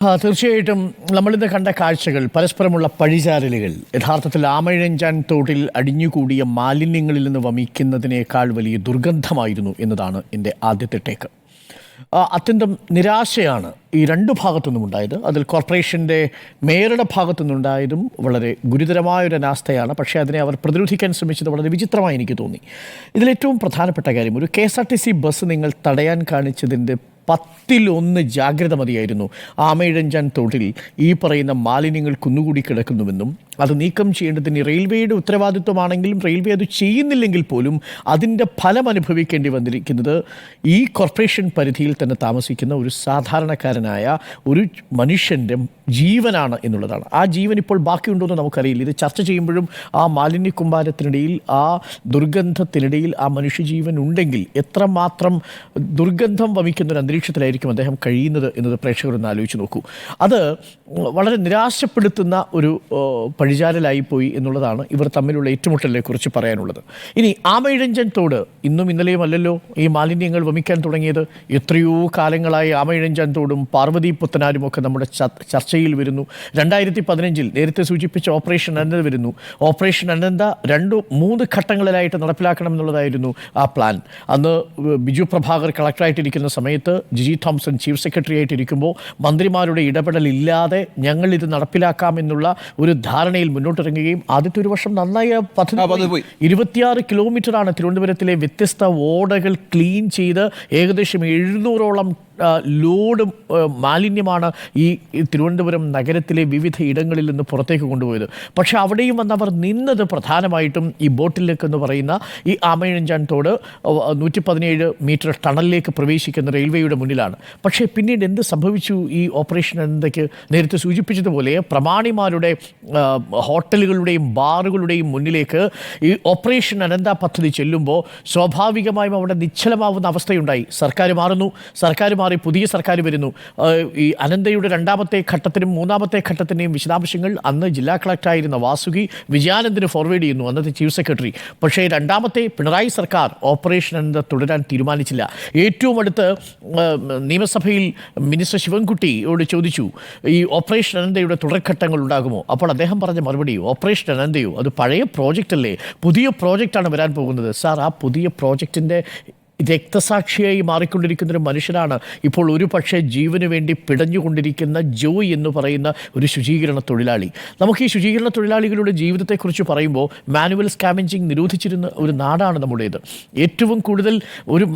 തീർച്ചയായിട്ടും നമ്മളിന്ന് കണ്ട കാഴ്ചകൾ, പരസ്പരമുള്ള പഴിചാരലുകൾ യഥാർത്ഥത്തിൽ ആമയിഴഞ്ചാൻ തോട്ടിൽ അടിഞ്ഞുകൂടിയ മാലിന്യങ്ങളിൽ നിന്ന് വമിക്കുന്നതിനേക്കാൾ വലിയ ദുർഗന്ധമായിരുന്നു എന്നതാണ് എൻ്റെ ആദ്യത്തെ ടേക്ക്. അത്യന്തം നിരാശയാണ് ഈ രണ്ടു ഭാഗത്തുനിന്നും ഉണ്ടായത്. അതിൽ കോർപ്പറേഷൻ്റെ മേയറുടെ ഭാഗത്തുനിന്നുണ്ടായതും വളരെ ഗുരുതരമായൊരു അനാസ്ഥയാണ്. പക്ഷേ അതിനെ അവർ പ്രതിരോധിക്കാൻ ശ്രമിച്ചത് വളരെ വിചിത്രമായി എനിക്ക് തോന്നി. ഇതിലേറ്റവും പ്രധാനപ്പെട്ട കാര്യം, ഒരു KSRTC ബസ് നിങ്ങൾ തടയാൻ കാണിച്ചതിൻ്റെ 10-1 ജാഗ്രത മതിയായിരുന്നു. ആമയിഴഞ്ചാൻ തോട്ടിൽ ഈ പറയുന്ന മാലിന്യങ്ങൾ കുന്നുകൂടി കിടക്കുന്നുവെന്നും അത് നീക്കം ചെയ്യേണ്ടതിന് റെയിൽവേയുടെ ഉത്തരവാദിത്വമാണെങ്കിലും റെയിൽവേ അത് ചെയ്യുന്നില്ലെങ്കിൽ പോലും അതിൻ്റെ ഫലം അനുഭവിക്കേണ്ടി വന്നിരിക്കുന്നത് ഈ കോർപ്പറേഷൻ പരിധിയിൽ തന്നെ താമസിക്കുന്ന ഒരു സാധാരണക്കാരനായ ഒരു മനുഷ്യൻ്റെ ജീവനാണ് എന്നുള്ളതാണ്. ആ ജീവൻ ഇപ്പോൾ ബാക്കിയുണ്ടോയെന്ന് നമുക്കറിയില്ല. ഇത് ചർച്ച ചെയ്യുമ്പോഴും ആ മാലിന്യ കുമ്പാരത്തിനിടയിൽ, ആ ദുർഗന്ധത്തിനിടയിൽ ആ മനുഷ്യജീവൻ ഉണ്ടെങ്കിൽ എത്രമാത്രം ദുർഗന്ധം വമിക്കുന്നൊരു അന്തരീക്ഷത്തിലായിരിക്കും അദ്ദേഹം കഴിയുന്നത് എന്നത് പ്രേക്ഷകരൊന്ന് ആലോചിച്ച് നോക്കൂ. അത് വളരെ നിരാശപ്പെടുത്തുന്ന ഒരു പഴിചാരലായിപ്പോയി എന്നുള്ളതാണ് ഇവർ തമ്മിലുള്ള ഏറ്റുമുട്ടലിനെ കുറിച്ച് പറയാനുള്ളത്. ഇനി ആമയിഴഞ്ചൻ തോട് ഇന്നും ഇന്നലെയും അല്ലല്ലോ ഈ മാലിന്യങ്ങൾ വമിക്കാൻ തുടങ്ങിയത്. എത്രയോ കാലങ്ങളായി ആമയിഴഞ്ചാൻ തോടും പാർവതി പുത്തനാരും ഒക്കെ നമ്മുടെ ചർച്ചയിൽ വരുന്നു. 2015 നേരത്തെ സൂചിപ്പിച്ച ഓപ്പറേഷൻ അനന്ത വരുന്നു. ഓപ്പറേഷൻ അനന്ത 2-3 ഘട്ടങ്ങളിലായിട്ട് നടപ്പിലാക്കണമെന്നുള്ളതായിരുന്നു ആ പ്ലാൻ. അന്ന് ബിജു പ്രഭാകർ കളക്ടറായിട്ടിരിക്കുന്ന സമയത്ത് ജിജി തോംസൺ ചീഫ് സെക്രട്ടറി ആയിട്ടിരിക്കുമ്പോൾ മന്ത്രിമാരുടെ ഇടപെടലില്ലാതെ ഞങ്ങളിത് നടപ്പിലാക്കാമെന്നുള്ള ഒരു ധാരണയിൽ മുന്നോട്ടിറങ്ങുകയും ആദ്യത്തെ ഒരു വർഷം നന്നായി പദ്ധതി 26 കിലോമീറ്ററാണ് തിരുവനന്തപുരത്തിലെ വ്യത്യസ്ത ഓടകൾ ക്ലീൻ ചെയ്ത് ഏകദേശം 700ഓളം ലോഡ് മാലിന്യമാണ് ഈ തിരുവനന്തപുരം നഗരത്തിലെ വിവിധ ഇടങ്ങളിൽ നിന്ന് പുറത്തേക്ക് കൊണ്ടുപോയത്. പക്ഷേ അവിടെയും വന്നവർ നിന്നത് പ്രധാനമായിട്ടും ഈ ബോട്ടിലേക്ക് എന്ന് പറയുന്ന ഈ ആമയിഴഞ്ചാൻ തോട് 117 മീറ്റർ ടണലിലേക്ക് പ്രവേശിക്കുന്ന റെയിൽവേയുടെ മുന്നിലാണ്. പക്ഷേ പിന്നീട് എന്ത് സംഭവിച്ചു? ഈ ഓപ്പറേഷൻ അനന്തയ്ക്ക് നേരത്തെ സൂചിപ്പിച്ചതുപോലെ പ്രമാണിമാരുടെ ഹോട്ടലുകളുടെയും ബാറുകളുടെയും മുന്നിലേക്ക് ഈ ഓപ്പറേഷൻ അനന്ത പദ്ധതി ചെല്ലുമ്പോൾ സ്വാഭാവികമായും അവിടെ നിശ്ചലമാവുന്ന അവസ്ഥയുണ്ടായി. സർക്കാർ മാറുന്നു, സർക്കാർ മാറി പുതിയ സർക്കാർ വരുന്നു. ഈ അനന്തയുടെ 2ാമത്തെ ഘട്ടത്തിനും 3ാമത്തെ ഘട്ടത്തിൻ്റെയും വിശദാംശങ്ങൾ അന്ന് ജില്ലാ കളക്ടറായിരുന്ന വാസുകി വിജയാനന്ദിന് ഫോർവേഡ് ചെയ്യുന്നു, അന്നത്തെ ചീഫ് സെക്രട്ടറി. പക്ഷേ 2ാമത്തെ പിണറായി സർക്കാർ ഓപ്പറേഷൻ അനന്ത തുടരാൻ തീരുമാനിച്ചില്ല. ഏറ്റവും അടുത്ത് നിയമസഭയിൽ മിനിസ്റ്റർ ശിവൻകുട്ടിയോട് ചോദിച്ചു, ഈ ഓപ്പറേഷൻ അനന്തയുടെ തുടർഘട്ടങ്ങൾ ഉണ്ടാകുമോ? അപ്പോൾ അദ്ദേഹം പറഞ്ഞ മറുപടി, ഓപ്പറേഷൻ അനന്തയോ അത് പഴയ പ്രോജക്റ്റ് അല്ലേ, പുതിയ പ്രോജക്റ്റാണ് വരാൻ പോകുന്നത്. സാർ, ആ പുതിയ പ്രോജക്റ്റിൻ്റെ രക്തസാക്ഷിയായി മാറിക്കൊണ്ടിരിക്കുന്നൊരു മനുഷ്യനാണ് ഇപ്പോൾ ഒരു പക്ഷേ ജീവന് വേണ്ടി പിടഞ്ഞുകൊണ്ടിരിക്കുന്ന ജോയ് എന്ന് പറയുന്ന ഒരു ശുചീകരണ തൊഴിലാളി. നമുക്ക് ഈ ശുചീകരണ തൊഴിലാളികളുടെ ജീവിതത്തെക്കുറിച്ച് പറയുമ്പോൾ മാനുവൽ സ്കാവെഞ്ചിങ് നിരോധിച്ചിരുന്ന ഒരു നാടാണ് നമ്മുടേത്. ഏറ്റവും കൂടുതൽ ഒരു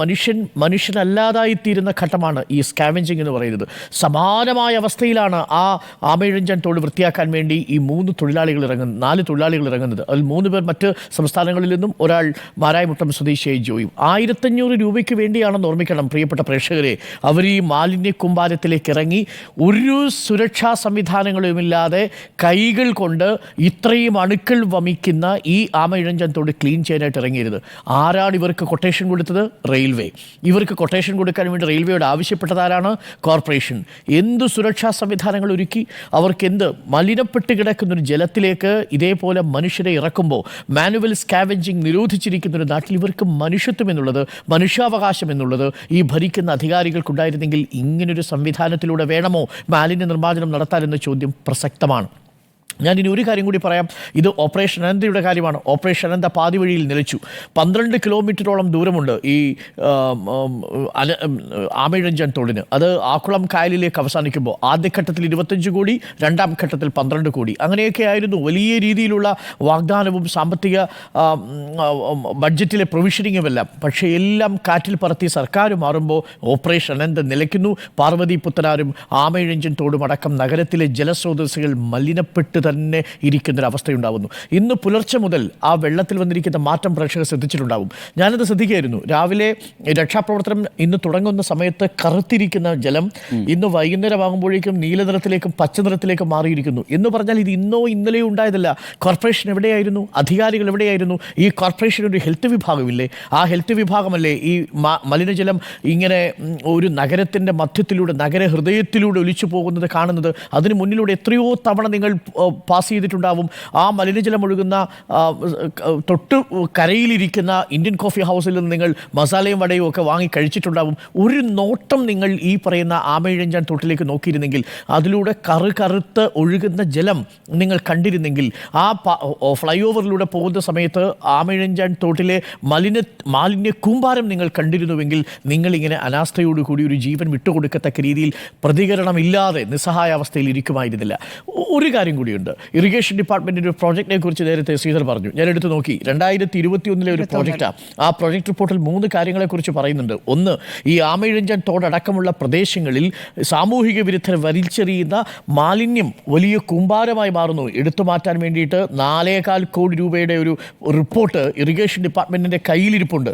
മനുഷ്യനല്ലാതായിത്തീരുന്ന ഘട്ടമാണ് ഈ സ്കാവെഞ്ചിങ് എന്ന് പറയുന്നത്. സമാനമായ അവസ്ഥയിലാണ് ആ ആമയിഴഞ്ചാൻ തോട് വൃത്തിയാക്കാൻ വേണ്ടി ഈ 4 തൊഴിലാളികൾ ഇറങ്ങുന്നത്. അതിൽ 3 പേർ മറ്റ് സംസ്ഥാനങ്ങളിൽ നിന്നും, ഒരാൾ മാരായമുട്ടം സ്വദേശിയായി ജോയും. 1500 രൂപയ്ക്ക് വേണ്ടിയാണെന്ന് ഓർമ്മിക്കണം പ്രിയപ്പെട്ട പ്രേക്ഷകരെ. അവർ ഈ മാലിന്യ കുമ്പാരത്തിലേക്ക് ഇറങ്ങി ഒരു സുരക്ഷാ സംവിധാനങ്ങളുമില്ലാതെ കൈകൾ കൊണ്ട് ഇത്രയും അണുക്കൾ വമിക്കുന്ന ഈ ആമയിഴഞ്ചാൻ തോട് ക്ലീൻ ചെയ്യാനായിട്ട് ഇറങ്ങിയത്. ആരാണ് ഇവർക്ക് കൊട്ടേഷൻ കൊടുത്തത്? റെയിൽവേ. ഇവർക്ക് കൊട്ടേഷൻ കൊടുക്കാൻ വേണ്ടി റെയിൽവേയോട് ആവശ്യപ്പെട്ടതാരാണ്? കോർപ്പറേഷൻ. എന്ത് സുരക്ഷാ സംവിധാനങ്ങൾ ഒരുക്കി? അവർക്ക് എന്ത്? മലിനപ്പെട്ട് കിടക്കുന്നൊരു ജലത്തിലേക്ക് ഇതേപോലെ മനുഷ്യരെ ഇറക്കുമ്പോൾ മാനുവൽ സ്കാവെഞ്ചിങ് നിരോധിച്ചിരിക്കുന്നൊരു നാട്ടിൽ ഇവർക്ക് മനുഷ്യത്വം എന്നുള്ളത്, മനുഷ്യാവകാശം എന്നുള്ളത് ഈ ഭരിക്കുന്ന അധികാരികൾക്കുണ്ടായിരുന്നെങ്കിൽ ഇങ്ങനൊരു സംവിധാനത്തിലൂടെ വേണമോ മാലിന്യ നിർമ്മാർജ്ജനം നടത്താനെന്ന ചോദ്യം പ്രസക്തമാണ്. ഞാനിനി ഒരു കാര്യം കൂടി പറയാം. ഇത് ഓപ്പറേഷൻ അനന്തയുടെ കാര്യമാണ്. ഓപ്പറേഷൻ അനന്ത പാതി വഴിയിൽ നിലച്ചു. 12 കിലോമീറ്ററോളം ദൂരമുണ്ട് ഈ ആമയിഴഞ്ചാൻ തോടിന്. അത് ആക്കുളം കായലിലേക്ക് അവസാനിക്കുമ്പോൾ ആദ്യഘട്ടത്തിൽ 25 കോടി, 2ാം ഘട്ടത്തിൽ 12 കോടി, അങ്ങനെയൊക്കെ ആയിരുന്നു. വലിയ രീതിയിലുള്ള വാഗ്ദാനവും സാമ്പത്തിക ബഡ്ജറ്റിലെ പ്രൊവിഷനിങ്ങുമെല്ലാം. പക്ഷേ എല്ലാം കാറ്റിൽ പറത്തി സർക്കാർ മാറുമ്പോൾ ഓപ്പറേഷൻ അനന്ത നിലയ്ക്കുന്നു. പാർവതി പുത്തനാരും ആമയിഴഞ്ചൻ തോടും അടക്കം നഗരത്തിലെ ജലസ്രോതസ്സുകൾ മലിനപ്പെട്ട് തന്നെ ഇരിക്കുന്നൊരവസ്ഥയുണ്ടാകുന്നു. ഇന്ന് പുലർച്ചെ മുതൽ ആ വെള്ളത്തിൽ വന്നിരിക്കുന്ന മാറ്റം പ്രേക്ഷകർ ശ്രദ്ധിച്ചിട്ടുണ്ടാവും. ഞാനത് ശ്രദ്ധിക്കുകയായിരുന്നു. രാവിലെ രക്ഷാപ്രവർത്തനം ഇന്ന് തുടങ്ങുന്ന സമയത്ത് കറുത്തിരിക്കുന്ന ജലം ഇന്ന് വൈകുന്നേരമാകുമ്പോഴേക്കും നീലനിറത്തിലേക്കും പച്ചനിറത്തിലേക്കും മാറിയിരിക്കുന്നു. എന്ന് പറഞ്ഞാൽ ഇത് ഇന്നോ ഇന്നലെയോ ഉണ്ടായതല്ല. കോർപ്പറേഷൻ എവിടെയായിരുന്നു? അധികാരികൾ എവിടെയായിരുന്നു? ഈ കോർപ്പറേഷന് ഒരു ഹെൽത്ത് വിഭാഗമില്ലേ? ആ ഹെൽത്ത് വിഭാഗമല്ലേ ഈ മലിനജലം ഇങ്ങനെ ഒരു നഗരത്തിൻ്റെ മധ്യത്തിലൂടെ, നഗര ഹൃദയത്തിലൂടെ ഒലിച്ചു പോകുന്നത് കാണുന്നത്? അതിന് മുന്നിലൂടെ എത്രയോ തവണ നിങ്ങൾ പാസ് ചെയ്തിട്ടുണ്ടാവും. ആ മലിനജലം ഒഴുകുന്ന തൊട്ട് കരയിലിരിക്കുന്ന ഇന്ത്യൻ കോഫി ഹൗസിൽ നിന്ന് നിങ്ങൾ മസാലയും വടയും ഒക്കെ വാങ്ങി കഴിച്ചിട്ടുണ്ടാവും. ഒരു നോട്ടം നിങ്ങൾ ഈ പറയുന്ന ആമയിഴഞ്ചാൻ തോട്ടിലേക്ക് നോക്കിയിരുന്നെങ്കിൽ, അതിലൂടെ കറുത്ത് ഒഴുകുന്ന ജലം നിങ്ങൾ കണ്ടിരുന്നെങ്കിൽ, ആ ഫ്ലൈ ഓവറിലൂടെ പോകുന്ന സമയത്ത് ആമയിഴഞ്ചാൻ തോട്ടിലെ മാലിന്യ കൂമ്പാരം നിങ്ങൾ കണ്ടിരുന്നുവെങ്കിൽ നിങ്ങളിങ്ങനെ അനാസ്ഥയോടുകൂടി ഒരു ജീവൻ വിട്ടുകൊടുക്കത്തക്ക രീതിയിൽ പ്രതികരണമില്ലാതെ നിസ്സഹായാവസ്ഥയിൽ ഇരിക്കുമായിരുന്നില്ല. ഒരു കാര്യം കൂടിയുണ്ട്. ഇറിഗേഷൻ ഡിപ്പാർട്ട്മെൻറ്റിൻ്റെ ഒരു പ്രോജക്റ്റിനെ കുറിച്ച് നേരത്തെ ശ്രീധർ പറഞ്ഞു. ഞാൻ എടുത്ത് നോക്കി, 2021 ഒരു പ്രോജക്റ്റാണ്. ആ പ്രോജക്റ്റ് റിപ്പോർട്ടിൽ 3 കാര്യങ്ങളെക്കുറിച്ച് പറയുന്നുണ്ട്. ഒന്ന്, ഈ ആമയിഴഞ്ചാൻ തോടടക്കമുള്ള പ്രദേശങ്ങളിൽ സാമൂഹിക വിരുദ്ധർ വലിച്ചെറിയുന്ന മാലിന്യം വലിയ കൂമ്പാരമായി മാറുന്നു. എടുത്തു മാറ്റാൻ വേണ്ടിയിട്ട് 4.25 കോടി രൂപയുടെ ഒരു റിപ്പോർട്ട് ഇറിഗേഷൻ ഡിപ്പാർട്ട്മെന്റിന്റെ കയ്യിലിരിപ്പുണ്ട്.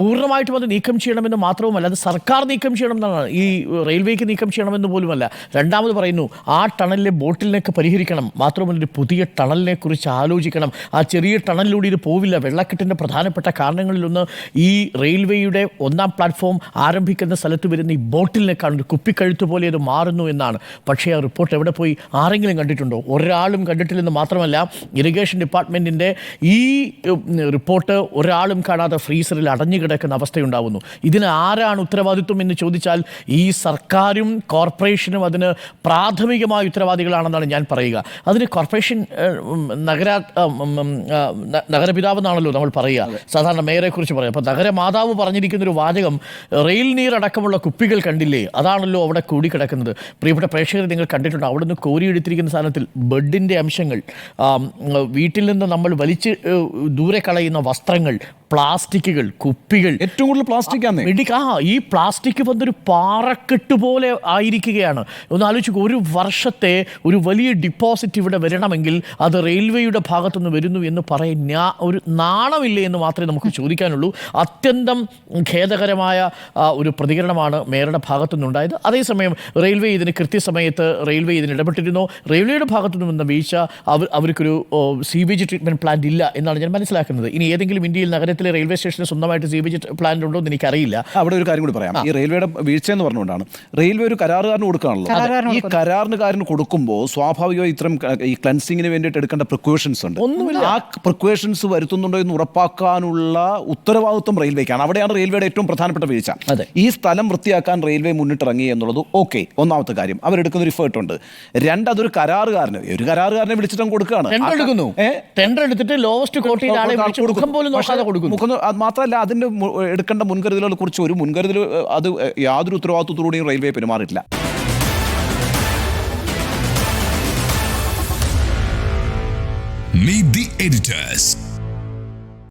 പൂർണ്ണമായിട്ടും അത് നീക്കം ചെയ്യണമെന്ന് മാത്രവുമല്ല, അത് സർക്കാർ നീക്കം ചെയ്യണം എന്നാണ്, ഈ റെയിൽവേക്ക് നീക്കം ചെയ്യണമെന്ന് പോലുമല്ല. രണ്ടാമത് പറയുന്നു, ആ ടണലിലെ ബോട്ടിലിനൊക്കെ പരിഹരിക്കണം. മാത്രമല്ല, ഒരു പുതിയ ടണലിനെ കുറിച്ച് ആലോചിക്കണം. ആ ചെറിയ ടണലിലൂടെ ഇത് പോവില്ല. വെള്ളക്കെട്ടിൻ്റെ പ്രധാനപ്പെട്ട കാരണങ്ങളിലൊന്ന് ഈ റെയിൽവേയുടെ 1ാം പ്ലാറ്റ്ഫോം ആരംഭിക്കുന്ന സ്ഥലത്ത് വരുന്ന ഈ ബോട്ടിലിനെ കാണുന്നു, കുപ്പിക്കഴുത്ത് പോലെ അത് മാറുന്നു എന്നാണ്. പക്ഷേ ആ റിപ്പോർട്ട് എവിടെ പോയി? ആരെങ്കിലും കണ്ടിട്ടുണ്ടോ? ഒരാളും കണ്ടിട്ടില്ലെന്ന് മാത്രമല്ല, ഇറിഗേഷൻ ഡിപ്പാർട്ട്മെൻറ്റിൻ്റെ ഈ റിപ്പോർട്ട് ഒരാളും കാണാതെ ഫ്രീസറിൽ അടഞ്ഞു കിടക്കുന്ന അവസ്ഥയുണ്ടാവുന്നു. ഇതിന് ആരാണ് ഉത്തരവാദിത്വം എന്ന് ചോദിച്ചാൽ ഈ സർക്കാരും കോർപ്പറേഷനും അതിന് പ്രാഥമികമായ ഉത്തരവാദികളാണെന്നാണ് ഞാൻ പറയുക. അതിന് കോർപ്പറേഷൻ നഗരപിതാവ് എന്നാണല്ലോ നമ്മൾ പറയുക, സാധാരണ മേയറെ കുറിച്ച് പറയാം. അപ്പോൾ നഗരമാതാവ് പറഞ്ഞിരിക്കുന്നൊരു വാചകം, റെയിൽ നീർ അടക്കമുള്ള കുപ്പികൾ കണ്ടില്ലേ, അതാണല്ലോ അവിടെ കൂടിക്കിടക്കുന്നത്. പ്രിയപ്പെട്ട പ്രേക്ഷകർ, നിങ്ങൾ കണ്ടിട്ടുണ്ട്, അവിടെ നിന്ന് കോരിയെടുത്തിരിക്കുന്ന സാധനത്തിൽ ബെഡിൻ്റെ അംശങ്ങൾ, വീട്ടിൽ നിന്ന് നമ്മൾ വലിച്ച് ദൂരെ കളയുന്ന വസ്ത്രങ്ങൾ, പ്ലാസ്റ്റിക്കുകൾ, കുപ്പികൾ, ഏറ്റവും കൂടുതൽ പ്ലാസ്റ്റിക്കാണ്. ഈ പ്ലാസ്റ്റിക് വന്നൊരു പാറക്കെട്ട് പോലെ ആയിരിക്കുകയാണ്. ഒന്ന് ആലോചിക്കുക, ഒരു വർഷത്തെ ഒരു വലിയ ഡിപ്പോസിറ്റ് ഇവിടെ വരണമെങ്കിൽ അത് റെയിൽവേയുടെ ഭാഗത്തുനിന്ന് വരുന്നു എന്ന് പറയാൻ ഒരു നാണമില്ലേ എന്ന് മാത്രമേ നമുക്ക് ചോദിക്കാനുള്ളൂ. അത്യന്തം ഖേദകരമായ ഒരു പ്രതികരണമാണ് മേയറുടെ ഭാഗത്തുനിന്നുണ്ടായത്. അതേസമയം റെയിൽവേ ഇതിന് കൃത്യസമയത്ത് ഇതിന് ഇടപെട്ടിരുന്നു. റെയിൽവേയുടെ ഭാഗത്തുനിന്ന് വന്ന വീഴ്ച, അവർക്കൊരു സീവേജ് ട്രീറ്റ്മെൻറ്റ് പ്ലാന്റ് ഇല്ല എന്നാണ് ഞാൻ മനസ്സിലാക്കുന്നത്. ഇനി ഏതെങ്കിലും ഇന്ത്യയിൽ നഗരത്തിലെ റെയിൽവേ സ്റ്റേഷന് സ്വന്തമായിട്ട് സീവേജ് പ്ലാന്റ് ഉണ്ടോ എന്ന് എനിക്കറിയില്ല. അവിടെ ഒരു കാര്യം കൂടി പറയാം. ഈ റെയിൽവേയുടെ വീഴ്ച എന്ന് പറഞ്ഞുകൊണ്ടാണ് റെയിൽവേ ഒരു കരാറുകാരന് കൊടുക്കുകയാണല്ലോ. ഈ കരാറുകാരന് കൊടുക്കുമ്പോൾ സ്വാഭാവികമായി ഇത്തരം ഈ ക്ലൻസിങ്ങിന് വേണ്ടിയിട്ട് എടുക്കേണ്ട പ്രിക്കോഷൻസ് ഉണ്ട്. ആ പ്രിക്കോഷൻസ് വരുത്തുന്നുണ്ടോ എന്ന് ഉറപ്പാക്കാനുള്ള ഉത്തരവാദിത്വം റെയിൽവേക്കാണ്. അവിടെയാണ് റെയിൽവേയുടെ ഏറ്റവും പ്രധാനപ്പെട്ട വീഴ്ച. ഈ സ്ഥലം വൃത്തിയാക്കാൻ റെയിൽവേ മുന്നിട്ടിറങ്ങി എന്നുള്ളത് ഓക്കെ, ഒന്നാമത്തെ കാര്യം. അവരെടുക്കുന്ന ഒരു എഫേർട്ട് ഉണ്ട്. രണ്ട്, അതൊരു കരാറുകാരനെ വിളിച്ചിട്ടും കൊടുക്കുകയാണ്. ടെൻഡർ എടുത്തിട്ട് ലോവസ്റ്റ് കോട്ടിയിൽ ആളെ കൊടുക്കുന്നു. മാത്രമല്ല, അതിന്റെ എടുക്കേണ്ട മുൻകരുതലുകളെ കുറിച്ച് ഒരു മുൻകരുതൽ അത് യാതൊരു ഉത്തരവാദിത്വത്തോടെയും റെയിൽവേ പെരുമാറിയിട്ടില്ല. Meet the editors.